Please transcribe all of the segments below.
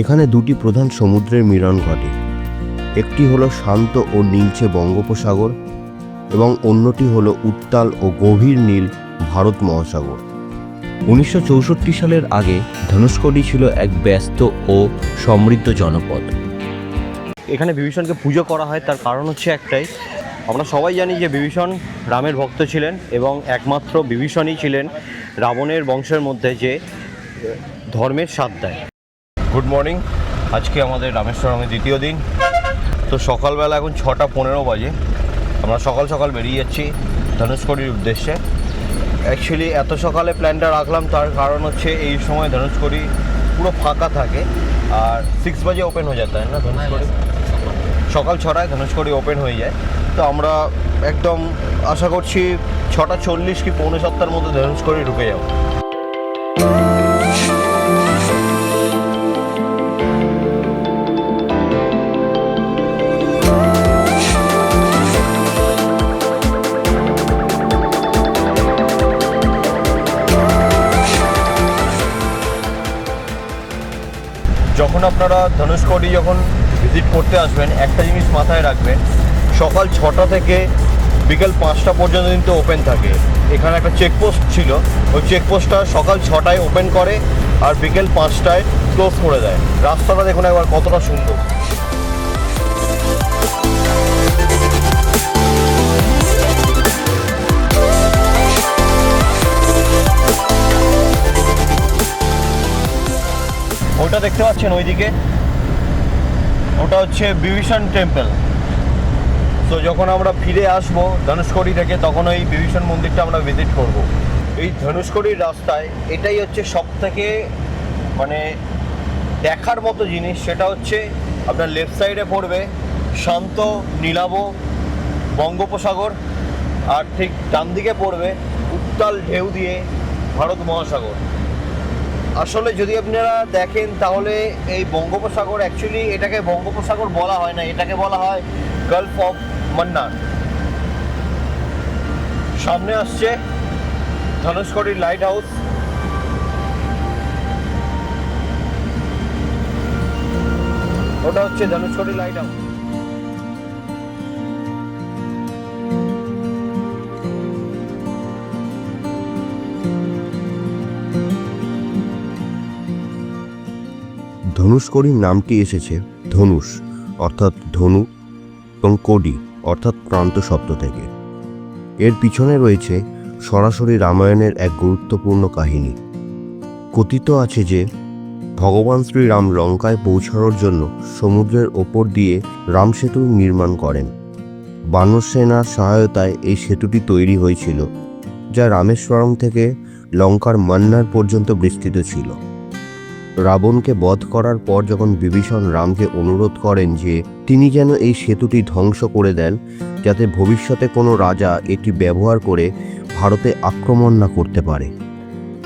এখানে দুটি প্রধান সমুদ্রের মিলন ঘটে। একটি হলো শান্ত ও নীলচে বঙ্গোপসাগর এবং অন্যটি হলো উত্তাল ও গভীর নীল ভারত মহাসাগর। 1964 সালের আগে ধনুষ্কড়ি ছিল এক ব্যস্ত ও সমৃদ্ধ জনপদ। এখানে বিভীষণকে পুজো করা হয়, তার কারণ হচ্ছে একটাই। আমরা সবাই জানি যে বিভীষণ রামের ভক্ত ছিলেন এবং একমাত্র বিভীষণই ছিলেন রাবণের বংশের মধ্যে যে ধর্মের স্বাদ দেয়। গুড মর্নিং, আজকে আমাদের রামেশ্বরমের দ্বিতীয় দিন। তো সকালবেলা এখন 6:15 বাজে। আমরা সকাল সকাল বেরিয়ে যাচ্ছি ধনুষ্কড়ির উদ্দেশ্যে। অ্যাকচুয়ালি এত সকালে প্ল্যানটা রাখলাম তার কারণ হচ্ছে এই সময় ধনুষ্কড়ি পুরো ফাঁকা থাকে আর 6 বাজে ওপেন হয়ে যেতে হয় না ধনুষ্কড়ি, সকাল 6টায় ধনুষ্কড়ি ওপেন হয়ে যায়। তো আমরা একদম আশা করছি 6:40 কি 6:45 মধ্যে ধনুষ্কড়ি ঢুকে যাব। যখন আপনারা ধনুষ্কড়ি যখন ভিজিট করতে আসবেন, একটা জিনিস মাথায় রাখবেন, সকাল 6টা থেকে বিকেল 5টা পর্যন্ত কিন্তু ওপেন থাকে। এখানে একটা চেকপোস্ট ছিল, ওই চেকপোস্টটা সকাল 6টায় ওপেন করে আর বিকেল 5টায় ক্লোজ করে দেয়। রাস্তাটা দেখুন একবার কতটা সুন্দর। ওটা দেখতে পাচ্ছেন ওইদিকে, ওটা হচ্ছে বিভীষণ টেম্পল। তো যখন আমরা ফিরে আসবো ধনুষ্কড়ি থেকে তখন ওই বিভীষণ মন্দিরটা আমরা ভিজিট করব। এই ধনুষ্কড়ির রাস্তায় এটাই হচ্ছে সব থেকে মানে দেখার মতো জিনিস, সেটা হচ্ছে আপনার লেফট সাইডে পড়বে শান্ত নীলাভ বঙ্গোপসাগর আর ঠিক ডান দিকে পড়বে উত্তাল ঢেউ দিয়ে ভারত মহাসাগর। আসলে যদি আপনারা দেখেন তাহলে এই বঙ্গোপসাগর, অ্যাকচুয়ালি এটাকে বঙ্গোপসাগর বলা হয় না, এটাকে বলা হয় গালফ অফ মান্নার। সামনে আসছে ধনুষ্কড়ির লাইট হাউস। ওটা হচ্ছে ধনুষ্কড়ি লাইট হাউস। ধনুষ্কড়ির নামটি এসেছে ধনুষ অর্থাৎ ধনু এবং কড়ি অর্থাৎ প্রান্ত শব্দ থেকে। এর পিছনে রয়েছে সরাসরি রামায়ণের এক গুরুত্বপূর্ণ কাহিনী। কথিত আছে যে ভগবান শ্রীরাম লঙ্কায় পৌঁছানোর জন্য সমুদ্রের ওপর দিয়ে রাম সেতু নির্মাণ করেন। বানর সেনার সহায়তায় এই সেতুটি তৈরি হয়েছিল, যা রামেশ্বরম থেকে লঙ্কার মান্নার পর্যন্ত বিস্তৃত ছিল। রাবণকে বধ করার পর যখন বিভীষণ রামকে অনুরোধ করেন যে তিনি যেন এই সেতুটি ধ্বংস করে দেন, যাতে ভবিষ্যতে কোনো রাজা এটি ব্যবহার করে ভারতে আক্রমণ না করতে পারে,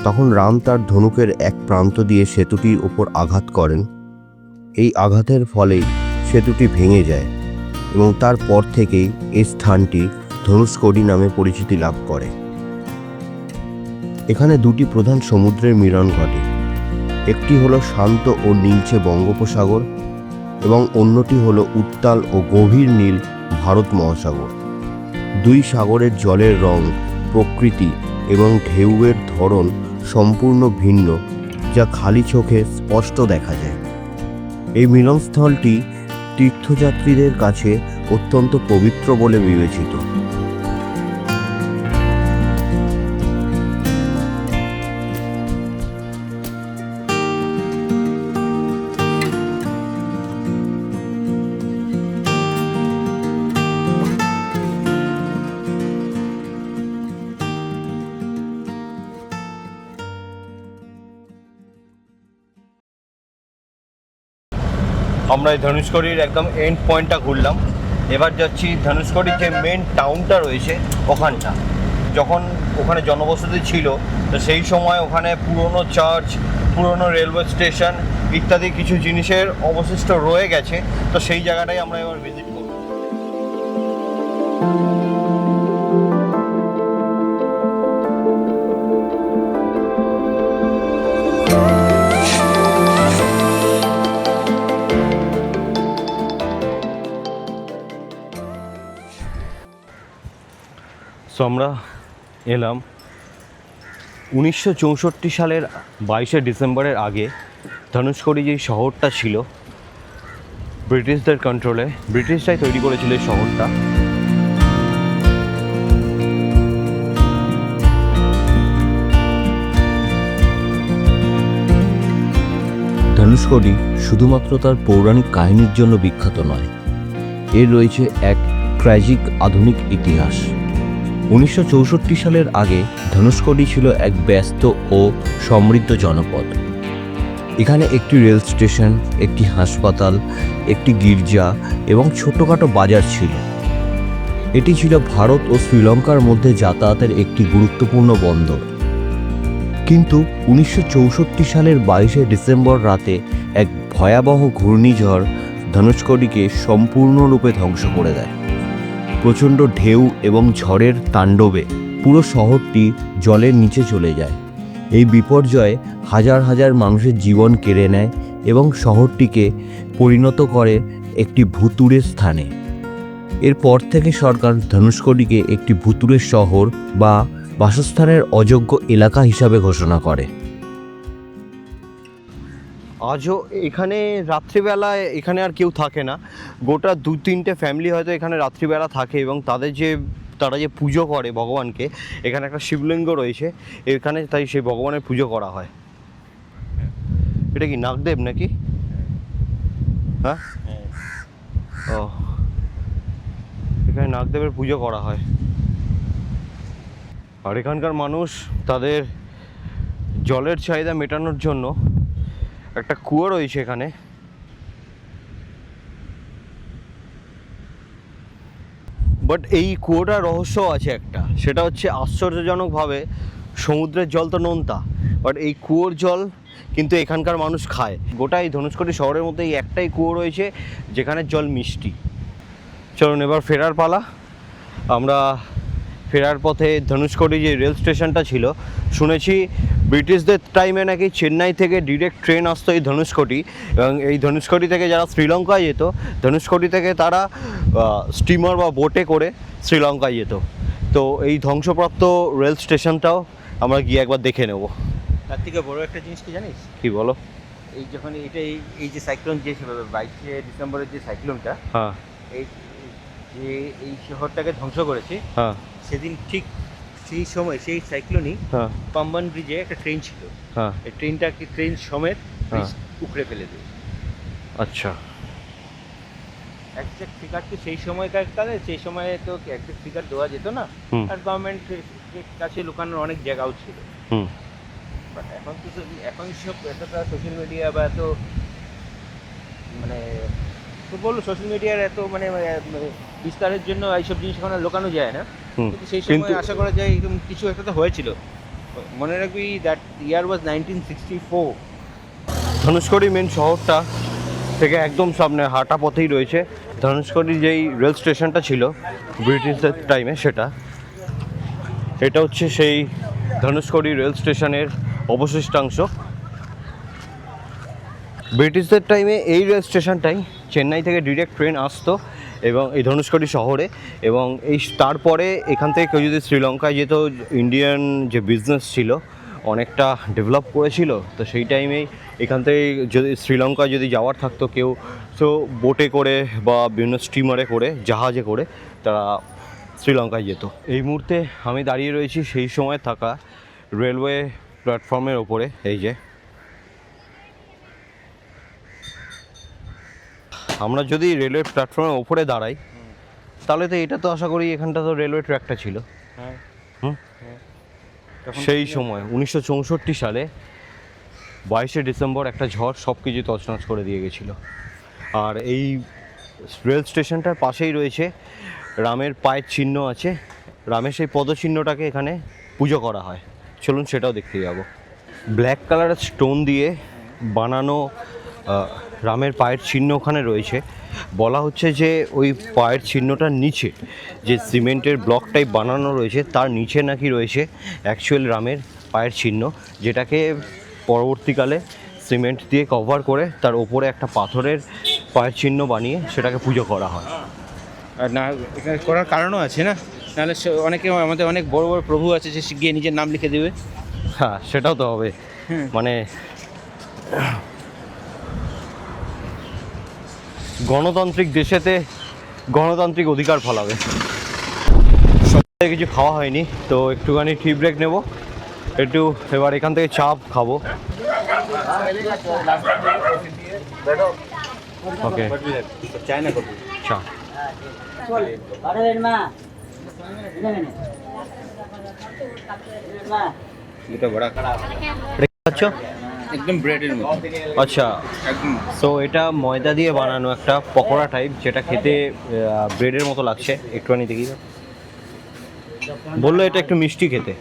তখন রাম তার ধনুকের এক প্রান্ত দিয়ে সেতুটির উপর আঘাত করেন। এই আঘাতের ফলেই সেতুটি ভেঙে যায় এবং তারপর থেকেই এই স্থানটি ধনুষ্কড়ি নামে পরিচিতি লাভ করে। এখানে দুটি প্রধান সমুদ্রের মিলন ঘটে। একটি হলো শান্ত ও নীলচে বঙ্গোপসাগর এবং অন্যটি হলো উত্তাল ও গভীর নীল ভারত মহাসাগর। দুই সাগরের জলের রং, প্রকৃতি এবং ঢেউয়ের ধরন সম্পূর্ণ ভিন্ন, যা খালি চোখে স্পষ্ট দেখা যায়। এই মিলনস্থলটি তীর্থযাত্রীদের কাছে অত্যন্ত পবিত্র বলে বিবেচিত। আমরা এই ধনুষ্কড়ির একদম এন্ড পয়েন্টটা ঘুরলাম। এবার যাচ্ছি ধনুষ্কড়ির যে মেন টাউনটা রয়েছে ওখানটা। যখন ওখানে জনবসতি ছিল তো সেই সময় ওখানে পুরনো চার্চ, পুরনো রেলওয়ে স্টেশন ইত্যাদি কিছু জিনিসের অবশিষ্ট রয়ে গেছে। তো সেই জায়গাটাই আমরা এবার ভিজিট করব। সো আমরা এলাম 1964 সালের 22শে ডিসেম্বরের আগে ধনুষকোটি যেই শহরটা ছিল ব্রিটিশদের কন্ট্রোলে, ব্রিটিশরাই তৈরি করেছিল এই শহরটা। ধনুষকোটি শুধুমাত্র তার পৌরাণিক কাহিনীর জন্য বিখ্যাত নয়, এর রয়েছে এক ট্র্যাজিক আধুনিক ইতিহাস। 1964 সালের আগে ধনুষকোটি ছিল এক ব্যস্ত ও সমৃদ্ধ জনপদ। এখানে একটি রেল স্টেশন, একটি হাসপাতাল, একটি গির্জা এবং ছোটখাটো বাজার ছিল। এটি ছিল ভারত ও শ্রীলঙ্কার মধ্যে যাতায়াতের একটি গুরুত্বপূর্ণ বন্দর। কিন্তু 1964 সালের 22শে ডিসেম্বর রাতে এক ভয়াবহ ঘূর্ণিঝড় ধনুষকোটিকে সম্পূর্ণরূপে ধ্বংস করে দেয়। প্রচণ্ড ঢেউ এবং ঝড়ের তাণ্ডবে পুরো শহরটি জলের নিচে চলে যায়। এই বিপর্যয়ে হাজার হাজার মানুষের জীবন কেড়ে নেয় এবং শহরটিকে পরিণত করে একটি ভুতুড়ে স্থানে। এরপর থেকে সরকার ধনুষকোটিকে একটি ভুতুড়ে শহর বা বাসস্থানের অযোগ্য এলাকা হিসাবে ঘোষণা করে। আজও এখানে রাত্রিবেলায় এখানে আর কেউ থাকে না, গোটা 2-3টে ফ্যামিলি হয়তো এখানে রাত্রিবেলা থাকে এবং তারা যে পুজো করে ভগবানকে, এখানে একটা শিবলিঙ্গ রয়েছে এখানে, তাই সেই ভগবানের পুজো করা হয়। এটা কি নাগদেব নাকি? হ্যাঁ, ও এখানে নাগদেবের পুজো করা হয়। আর এখানকার মানুষ তাদের জলের চাহিদা মেটানোর জন্য একটা কুয়ো রয়েছে এখানে। বাট এই কুয়োটার রহস্য আছে একটা, সেটা হচ্ছে আশ্চর্যজনকভাবে সমুদ্রের জল তো নোনতা, বাট এই কুয়োর জল কিন্তু এখানকার মানুষ খায়। গোটা এই ধনুষকোটি শহরের মধ্যে এই একটাই কুয়ো রয়েছে যেখানে জল মিষ্টি। চলুন এবার ফেরার পালা। আমরা ফেরার পথে ধনুষকোটি যে রেল স্টেশনটা ছিল, শুনেছি ব্রিটিশদের টাইমে নাকি চেন্নাই থেকে ডিরেক্ট ট্রেন আসতো এই ধনুষকোটি, এবং এই ধনুষকোটি থেকে যারা শ্রীলঙ্কায় যেত, ধনুষকোটি থেকে তারা স্টিমার বা বোটে করে শ্রীলঙ্কায় যেত। তো এই ধ্বংসপ্রাপ্ত রেল স্টেশনটাও আমরা গিয়ে একবার দেখে নেব। তার থেকে বড় একটা জিনিস কি জানিস? কি বলো? এই যখন এই যে সাইক্লোন, যে 22শে ডিসেম্বরের যে সাইক্লোনটা, হ্যাঁ, এই শহরটাকে ধ্বংস করেছে, হ্যাঁ, সেদিন ঠিক সেই সময় সেই সাইক্লোনই হ্যাঁ, পাম্বান ব্রিজে একটা ট্রেন ছিল, হ্যাঁ, এই ট্রেন সমেত হ্যাঁ। উখড়ে ফেলে দেয়। আচ্ছা, একজ্যাক্ট ফিগার তো সেই সময়কার কালে, সেই সময়ে তো একজ্যাক্ট ফিগার দেওয়া যেত না, হুম, আর গভর্নমেন্টের কাছে লুকানোর অনেক জায়গাও ছিল। হুম, বাট এখন সব এতটা সোশ্যাল মিডিয়া বা এত মানে তো বললো সোশ্যাল মিডিয়ার এত মানে বিস্তারের জন্য এইসব জিনিস এখন আর লুকানো যায় না। হুম। কিন্তু সেই সময় আশা করা যায় এরকম কিছু একটা তো হয়েছিল। মনে রাখবি দ্যাট ইয়ার ওয়াজ 1964। ধনুষকোটি মেন শহরটা থেকে একদম সামনে হাঁটা পথেই রয়েছে ধনুষকোটি যেই রেল স্টেশনটা ছিল ব্রিটিশদের টাইমে, এটা হচ্ছে সেই ধনুষকোটি রেল স্টেশনের অবশিষ্টাংশ। ব্রিটিশদের টাইমে এই রেল স্টেশনটাই চেন্নাই থেকে ডিরেক্ট ট্রেন আসতো এবং এই ধনুষকোটি শহরে, এবং তারপরে এখান থেকে কেউ যদি শ্রীলঙ্কায় যেত, ইন্ডিয়ান যে বিজনেস ছিল অনেকটা ডেভেলপ করেছিল, তো সেই টাইমেই এখান থেকে যদি শ্রীলঙ্কায় যদি যাওয়ার থাকতো কেউ, তো বোটে করে বা বিভিন্ন স্টিমারে করে, জাহাজে করে তারা শ্রীলঙ্কায় যেত। এই মুহূর্তে আমি দাঁড়িয়ে রয়েছি সেই সময় থাকা রেলওয়ে প্ল্যাটফর্মের ওপরে। এই যে আমরা যদি রেলওয়ে প্ল্যাটফর্মের ওপরে দাঁড়াই, তাহলে তো এটা তো আশা করি এখানটা তো রেলওয়ে ট্র্যাকটা ছিল। হ্যাঁ, হুম, সেই সময় 1964 সালে 22শে ডিসেম্বর একটা ঝড় সব কিছু তছনছ করে দিয়ে গেছিলো। আর এই রেল স্টেশনটার পাশেই রয়েছে রামের পায়ের চিহ্ন আছে, রামের সেই পদচিহ্নটাকে এখানে পুজো করা হয়। চলুন সেটাও দেখতে যাব। ব্ল্যাক কালারের স্টোন দিয়ে বানানো রামের পায়ের চিহ্ন ওখানে রয়েছে। বলা হচ্ছে যে ওই পায়ের চিহ্নটার নিচে যে সিমেন্টের ব্লক টাইপ বানানো রয়েছে, তার নিচে নাকি রয়েছে অ্যাকচুয়াল রামের পায়ের চিহ্ন, যেটাকে পরবর্তীকালে সিমেন্ট দিয়ে কভার করে তার ওপরে একটা পাথরের পায়ের চিহ্ন বানিয়ে সেটাকে পুজো করা হয়। আর না এখানে করার কারণও আছে না, নাহলে অনেকে আমাদের অনেক বড় বড় প্রভু আছে যে গিয়ে নিজের নাম লিখে দেবে। হ্যাঁ সেটাও তো হবে, মানে গণতান্ত্রিক দেশেতে গণতান্ত্রিক অধিকার ফলাবে। সকালে কিছু খাওয়া হয়নি তো একটুখানি টি ব্রেক নেব, একটু এবার এখান থেকে চা খাবো। ওকে চায়না করবো চা। এটা বড়া আচ্ছা একদম ব্রেডের মতো। আচ্ছা, একদম সো এটা ময়দা দিয়ে বানানো একটা পকোড়া টাইপ, যেটা খেতে ব্রেডের মতো লাগছে। একটুখানি দেখি, বললো এটা একটু মিষ্টি খেতে।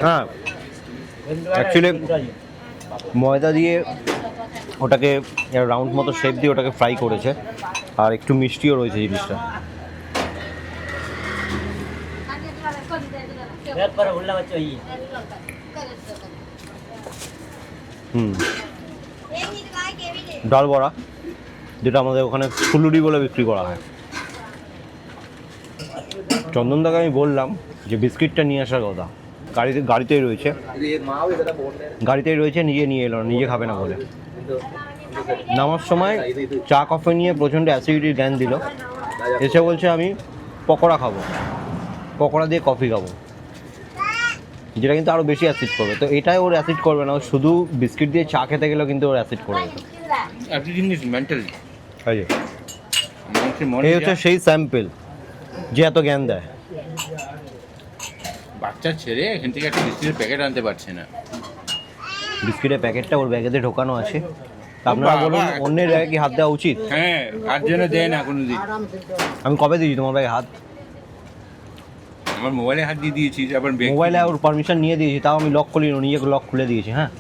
হ্যাঁ অ্যাকচুয়ালি ময়দা দিয়ে ওটাকে রাউন্ড মতো শেপ দিয়ে ওটাকে ফ্রাই করেছে, আর একটু মিষ্টিও রয়েছে জিনিসটা। ডাল বড়া, যেটা আমাদের ওখানে ফুলুরি বলে বিক্রি করা হয়। চন্দনদাকে আমি বললাম যে বিস্কিটটা নিয়ে আসার কথা, গাড়িতেই রয়েছে, নিজে নিয়ে এলো, নিজে খাবে না বলে। নামার সময় চা কফি নিয়ে প্রচণ্ড অ্যাসিডিটির জ্ঞান দিল, এসে বলছে আমি পকোড়া খাবো, পকোড়া দিয়ে কফি খাবো, যেটা কিন্তু আরও বেশি অ্যাসিড করবে। তো এটাই ওর অ্যাসিড করবে না, শুধু বিস্কিট দিয়ে চা খেতে গেলেও কিন্তু ওর অ্যাসিড করে যেত। এই হচ্ছে সেই স্যাম্পেল যে এত জ্ঞান দেয়। বাচ্চা ছেলে এখান থেকে একটা বিস্কিটের প্যাকেট আনতে পারছে না। বিস্কিটের প্যাকেটটা ওর ব্যাগেতে ঢোকানো আছে। আপনারা বলুন অন্যের ব্যাগে কি হাত দেওয়া উচিত? হ্যাঁ, হাত যেন দেয় না কোনোদিন। আমি কবে দিয়েছি তোমার ব্যাগে হাত? আমার মোবাইলে হাত দিয়ে দিয়েছি, আবার মোবাইলে ওর পারমিশন নিয়ে দিয়েছি, তাও আমি লক খুলি না, নিজে লক খুলে দিয়েছি। হ্যাঁ,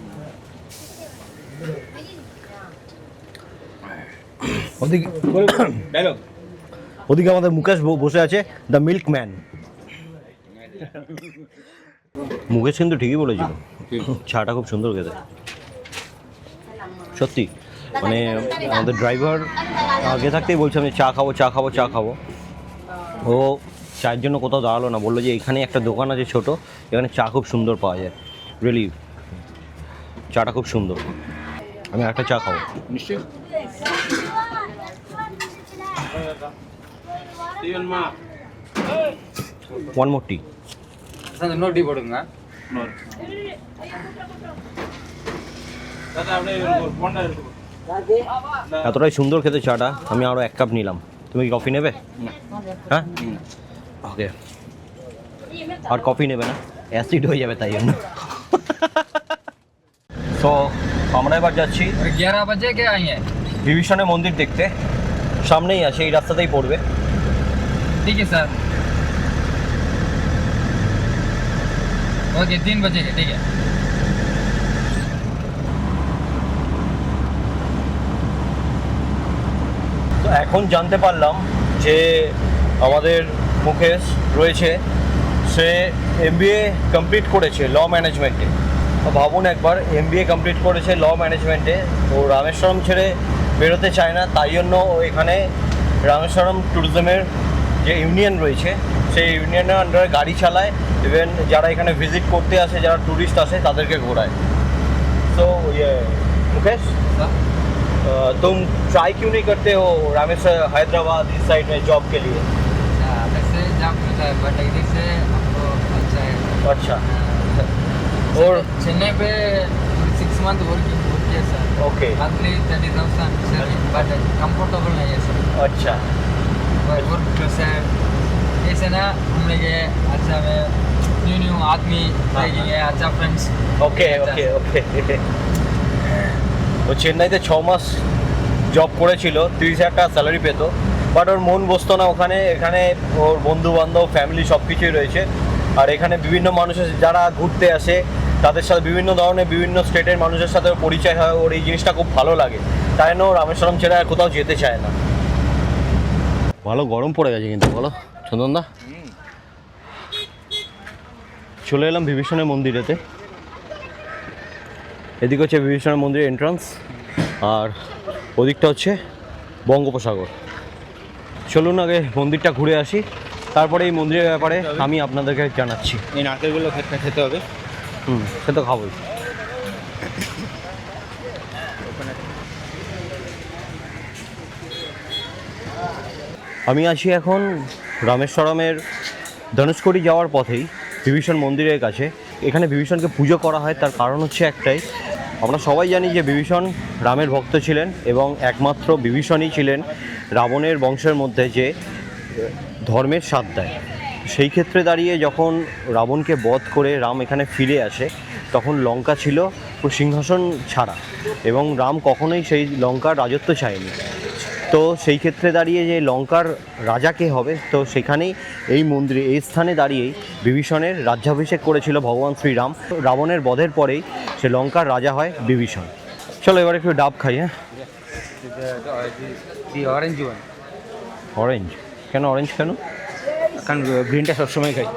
ওদিকে আমাদের মুকেশ বসে আছে, দ্য মিল্ক ম্যান। মুকেশ কিন্তু ঠিকই বলেছিল, চাটা খুব সুন্দর খেতে সত্যি। মানে আমাদের ড্রাইভার আগে থাকতেই বলছে আমি চা খাবো। ও চায়ের জন্য কোথাও দাঁড়ালো না, বললো যে এখানে একটা দোকান আছে ছোট, এখানে চা খুব সুন্দর পাওয়া যায়, রিয়েলি চাটা খুব সুন্দর। আমি একটা চা খাবো নিশ্চয়ই। ওয়ান মোর টি। नो टी पड़ूंगा नो এতটাই সুন্দর খেতে চাটা, আমি আরও 1 কাপ নিলাম। তুমি কি কফি নেবে? হ্যাঁ ওকে, আর কফি নেবে না, অ্যাসিড হয়ে যাবে তাই জন্য। তো আমরা এবার যাচ্ছি 11 बजे के आएंगे। বিভীষণের মন্দির দেখতে, সামনেই আছে, এই রাস্তাতেই পড়বে। ठीक है सर, ओके 3 बजे के, ठीक है। তো এখন জানতে পারলাম যে আমাদের মুকেশ রয়েছে, সে MBA কমপ্লিট করেছে ল ম্যানেজমেন্টে। ভাবুন একবার, MBA কমপ্লিট করেছে ল ম্যানেজমেন্টে, ও রামেশ্বরম ছেড়ে বেরোতে চায় না, তাই জন্য ও এখানে রামেশ্বরম ট্যুরিজমের যে ইউনিয়ন রয়েছে সেই ইউনিয়নের আন্ডারে গাড়ি চালায়, ইভেন যারা এখানে ভিজিট করতে আসে, যারা ট্যুরিস্ট আসে তাদেরকে ঘোরায়। তো ये मुकेश, तुम ट्राई क्यों नहीं करते हो रामेश्वर हैदराबाद इस साइड में जॉब के लिए? अलग से जॉब मिलता है, बट इधर से हमको अच्छा है। अच्छा, और चेन्नई पे 6 मंथ वर्किंग किया sir. Okay, monthly 30,000 salary, but comfortable नहीं है सर। अच्छा वर्क प्रेशर ऐसे ना, हम लोग अच्छा में न्यू आदमी रहेंगे, अच्छा फ्रेंड्स। Okay okay okay. ও চেন্নাইতে 6 মাস জব করেছিল, 30,000 টাকা স্যালারি পেতো, বাট ওর মন বসতো না ওখানে। এখানে ওর বন্ধু বান্ধব, ফ্যামিলি সব কিছুই রয়েছে, আর এখানে বিভিন্ন মানুষের যারা ঘুরতে আসে তাদের সাথে বিভিন্ন ধরনের বিভিন্ন স্টেটের মানুষের সাথে ওর পরিচয় হয়। ওর এই জিনিসটা খুব ভালো লাগে, তাই জন্য রামেশ্বরম ছেড়ে আর কোথাও যেতে চায় না। ভালো গরম পড়ে গেছে কিন্তু, বলো চন্দনদা। চলে এলাম বিভীষণের মন্দিরেতে। এদিকে হচ্ছে বিভীষণের মন্দিরের এন্ট্রান্স, আর ওদিকটা হচ্ছে বঙ্গোপসাগর। চলুন আগে মন্দিরটা ঘুরে আসি, তারপরে এই মন্দিরের ব্যাপারে আমি আপনাদেরকে জানাচ্ছি। এই নারকেলগুলো খেতে হবে। সে তো খাবোই। আমি আছি এখন রামেশ্বরমের ধনুষ্কোটি যাওয়ার পথেই বিভীষণ মন্দিরের কাছে। এখানে বিভীষণকে পুজো করা হয়, তার কারণ হচ্ছে একটাই। আমরা সবাই জানি যে বিভীষণ রামের ভক্ত ছিলেন এবং একমাত্র বিভীষণই ছিলেন রাবণের বংশের মধ্যে যে ধর্মের স্বাদ দেয়। সেই ক্ষেত্রে দাঁড়িয়ে যখন রাবণকে বধ করে রাম এখানে ফিরে আসে, তখন লঙ্কা ছিল সিংহাসন ছাড়া এবং রাম কখনোই সেই লঙ্কার রাজত্ব চায়নি। তো সেই ক্ষেত্রে দাঁড়িয়ে যে লঙ্কার রাজা কে হবে, তো সেখানেই এই মন্দিরে এই স্থানে দাঁড়িয়েই বিভীষণের রাজ্যাভিষেক করেছিল ভগবান শ্রীরাম। রাবণের বধের পরেই সে লঙ্কার রাজা হয় বিভীষণ। চলো এবার একটু ডাব খাই। হ্যাঁ, দি অরেঞ্জ ওয়ান। অরেঞ্জ কেন? অরেঞ্জ কেন? কারণ গ্রিনটা সবসময় খাই।